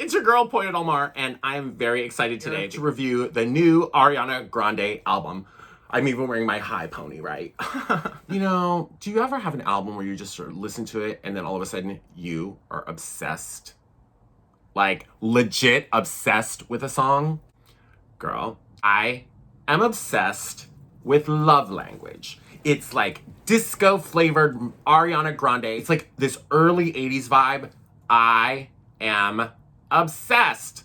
it's your girl, Pollo Del Mar, and I'm very excited today to review the new Ariana Grande album. I'm even wearing my high pony, right? You know, do you ever have an album where you just sort of listen to it and then all of a sudden you are obsessed? Like, legit obsessed with a song? Girl, I am obsessed with Love Language. It's like disco-flavored Ariana Grande. It's like this early 80s vibe. I am obsessed.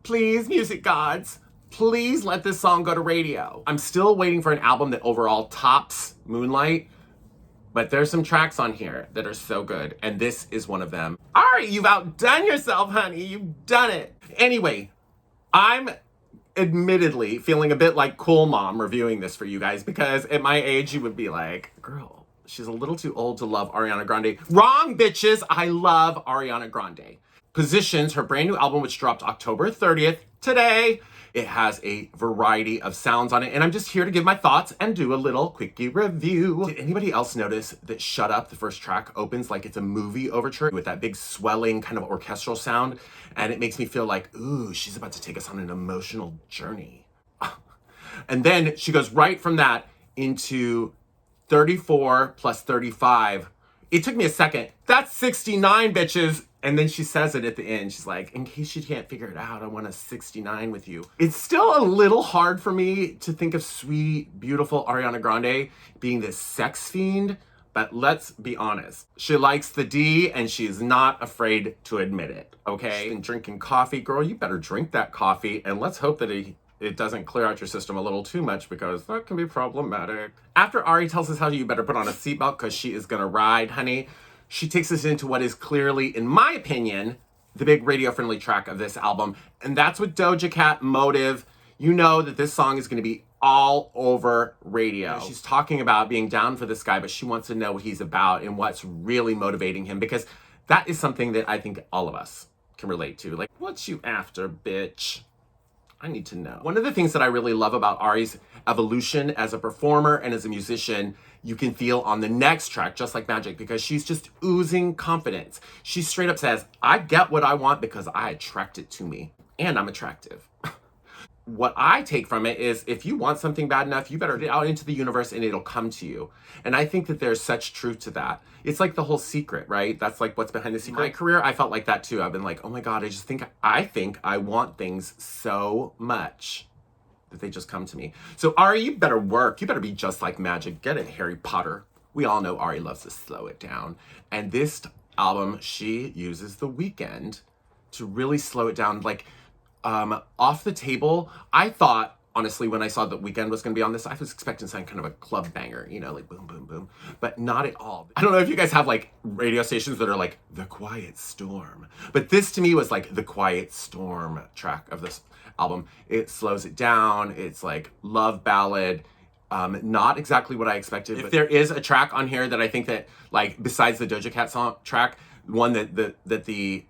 Please, music gods, please let this song go to radio. I'm still waiting for an album that overall tops Moonlight, but there's some tracks on here that are so good, and this is one of them. Ari, you've outdone yourself, honey. You've done it. Anyway, I'm admittedly feeling a bit like Cool Mom reviewing this for you guys, because at my age, you would be like, girl, she's a little too old to love Ariana Grande. Wrong, bitches. I love Ariana Grande. Positions, her brand new album, which dropped October 30th, today. It has a variety of sounds on it, and I'm just here to give my thoughts and do a little quickie review. Did anybody else notice that Shut Up, the first track, opens like it's a movie overture with that big swelling kind of orchestral sound, and it makes me feel like, ooh, she's about to take us on an emotional journey. And then she goes right from that into 34 plus 35. It took me a second. That's 69, bitches. And then she says it at the end. She's like, in case you can't figure it out, I want a 69 with you. It's still a little hard for me to think of sweet, beautiful Ariana Grande being this sex fiend, but let's be honest. She likes the D and she's not afraid to admit it, okay? And drinking coffee, girl, you better drink that coffee, and let's hope that it doesn't clear out your system a little too much, because that can be problematic. After Ari tells us how you better put on a seatbelt because she is gonna ride, honey, she takes us into what is clearly, in my opinion, the big radio-friendly track of this album. And that's with Doja Cat, Motive. You know that this song is going to be all over radio. She's talking about being down for this guy, but she wants to know what he's about and what's really motivating him, because that is something that I think all of us can relate to. Like, what's you after, bitch? I need to know. One of the things that I really love about Ari's evolution as a performer and as a musician, you can feel on the next track, Just Like Magic, because she's just oozing confidence. She straight up says, I get what I want because I attract it to me, and I'm attractive. What I take from it is, if you want something bad enough, you better get out into the universe and it'll come to you. And I think that there's such truth to that. It's like the whole secret, right? That's like what's behind the secret. In my career, I felt like that too. I've been like, oh my God, I think I want things so much that they just come to me. So Ari, you better work. You better be just like magic. Get it, Harry Potter. We all know Ari loves to slow it down. And this album, she uses The Weeknd to really slow it down. Like, Off the Table, I thought, honestly, when I saw The Weeknd was going to be on this, I was expecting some kind of a club banger, you know, like boom, boom, boom, but not at all. I don't know if you guys have like radio stations that are like The Quiet Storm, but this to me was like the Quiet Storm track of this album. It slows it down. It's like love ballad. Not exactly what I expected. If there is a track on here that I think that, like, besides the Doja Cat song track, one that the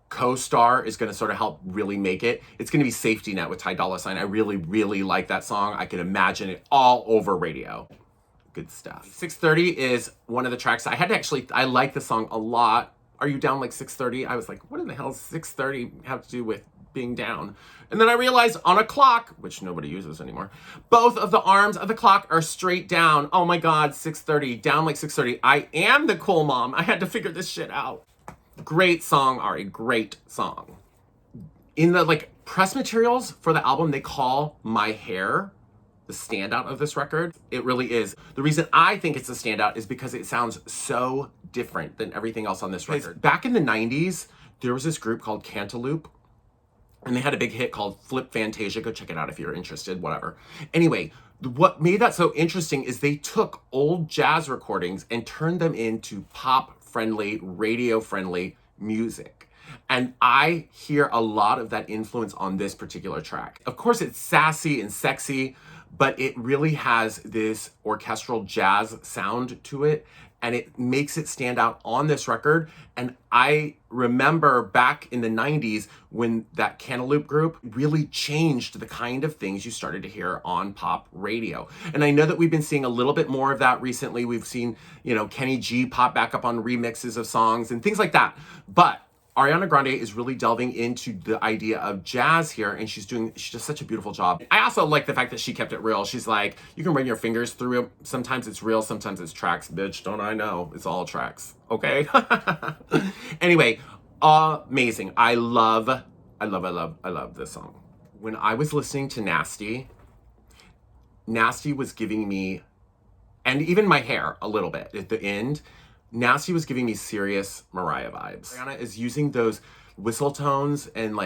co-star is going to sort of help really make it, it's going to be Safety Net with Ty Dolla $ign. I really, really like that song. I can imagine it all over radio. Good stuff. 630 is one of the tracks. I like the song a lot. Are you down like 630? I was like, what in the hell does 630 have to do with being down? And then I realized on a clock, which nobody uses anymore, both of the arms of the clock are straight down. Oh my God, 630, down like 630. I am the cool mom. I had to figure this shit out. Great song, Ari, great song. In the like press materials for the album, they call My Hair the standout of this record. It really is. The reason I think it's a standout is because it sounds so different than everything else on this record. Back in the 90s, there was this group called Cantaloupe, and they had a big hit called Flip Fantasia. Go check it out if you're interested, whatever. Anyway, what made that so interesting is they took old jazz recordings and turned them into pop-friendly, radio-friendly music. And I hear a lot of that influence on this particular track. Of course, it's sassy and sexy, but it really has this orchestral jazz sound to it, and it makes it stand out on this record. And I remember back in the 90s when that Cantaloupe group really changed the kind of things you started to hear on pop radio. And I know that we've been seeing a little bit more of that recently. We've seen, you know, Kenny G pop back up on remixes of songs and things like that. But Ariana Grande is really delving into the idea of jazz here, and she does such a beautiful job. I also like the fact that she kept it real. She's like, you can run your fingers through it. Sometimes it's real, sometimes it's tracks. Bitch, don't I know? It's all tracks, okay? Anyway, amazing. I love this song. When I was listening to Nasty was giving me, and even my hair a little bit at the end, Nasty was giving me serious Mariah vibes. Ariana is using those whistle tones and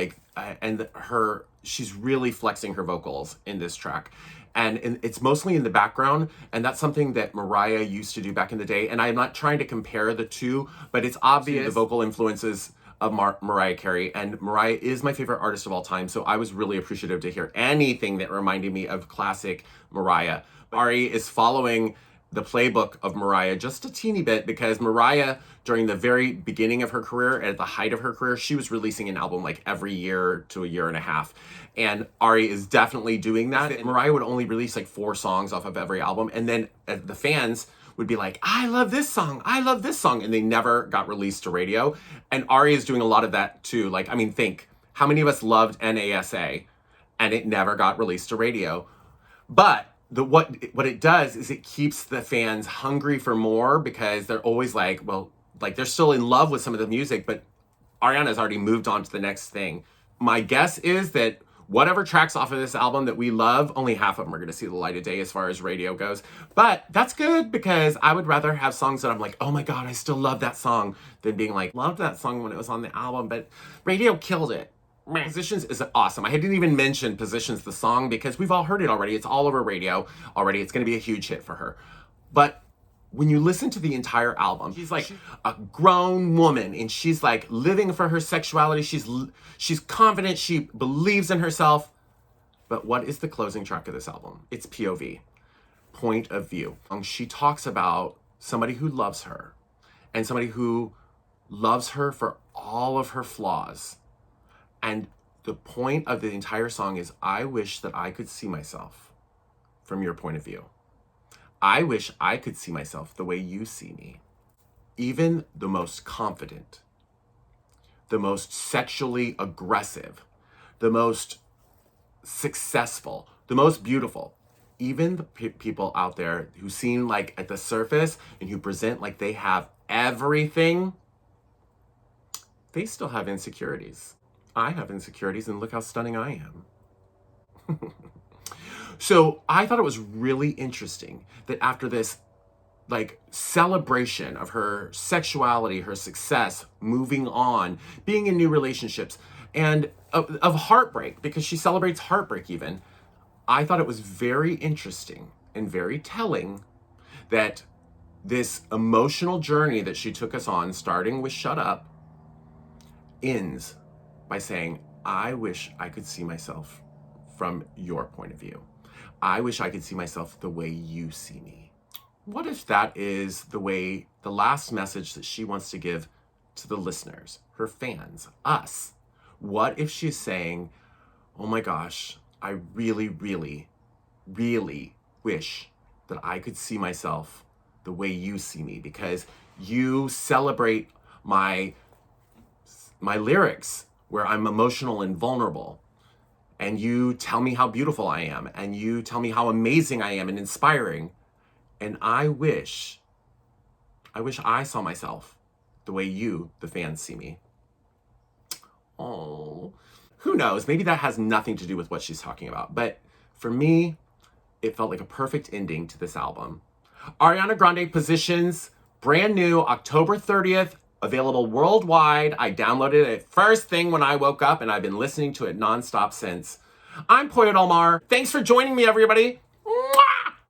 she's really flexing her vocals in this track. And it's mostly in the background, and that's something that Mariah used to do back in the day. And I'm not trying to compare the two, but it's obvious the vocal influences of Mariah Carey, and Mariah is my favorite artist of all time, so I was really appreciative to hear anything that reminded me of classic Mariah. Ari is following the playbook of Mariah just a teeny bit, because Mariah, during the very beginning of her career, at the height of her career, she was releasing an album like every year to a year and a half. And Ari is definitely doing that. And Mariah would only release like 4 songs off of every album. And then the fans would be like, I love this song, I love this song. And they never got released to radio. And Ari is doing a lot of that too. Like, I mean, think, how many of us loved NASA and it never got released to radio? But what it does is it keeps the fans hungry for more, because they're always like, well, like they're still in love with some of the music, but Ariana's already moved on to the next thing. My guess is that whatever tracks off of this album that we love, only half of them are going to see the light of day as far as radio goes. But that's good, because I would rather have songs that I'm like, oh my God, I still love that song, than being like, loved that song when it was on the album, but radio killed it. Positions is awesome. I didn't even mention Positions, the song, because we've all heard it already. It's all over radio already. It's going to be a huge hit for her. But when you listen to the entire album, she's like a grown woman, and she's like living for her sexuality. She's confident. She believes in herself. But what is the closing track of this album? It's POV, point of view. She talks about somebody who loves her, and somebody who loves her for all of her flaws. And the point of the entire song is, I wish that I could see myself from your point of view. I wish I could see myself the way you see me. Even the most confident, the most sexually aggressive, the most successful, the most beautiful, even the people out there who seem like at the surface and who present like they have everything, they still have insecurities. I have insecurities, and look how stunning I am. So I thought it was really interesting that after this like celebration of her sexuality, her success, moving on, being in new relationships, and of heartbreak, because she celebrates heartbreak even, I thought it was very interesting and very telling that this emotional journey that she took us on, starting with Shut Up, ends by saying, I wish I could see myself from your point of view. I wish I could see myself the way you see me. What if that is the last message that she wants to give to the listeners, her fans, us? What if she's saying, oh my gosh, I really, really, really wish that I could see myself the way you see me, because you celebrate my lyrics where I'm emotional and vulnerable, and you tell me how beautiful I am, and you tell me how amazing I am and inspiring, and I wish I saw myself the way you, the fans, see me. Oh, who knows? Maybe that has nothing to do with what she's talking about, but for me, it felt like a perfect ending to this album. Ariana Grande, Positions, brand new, October 30th, available worldwide. I downloaded it first thing when I woke up, and I've been listening to it nonstop since. I'm Pollo Del Mar. Thanks for joining me, everybody.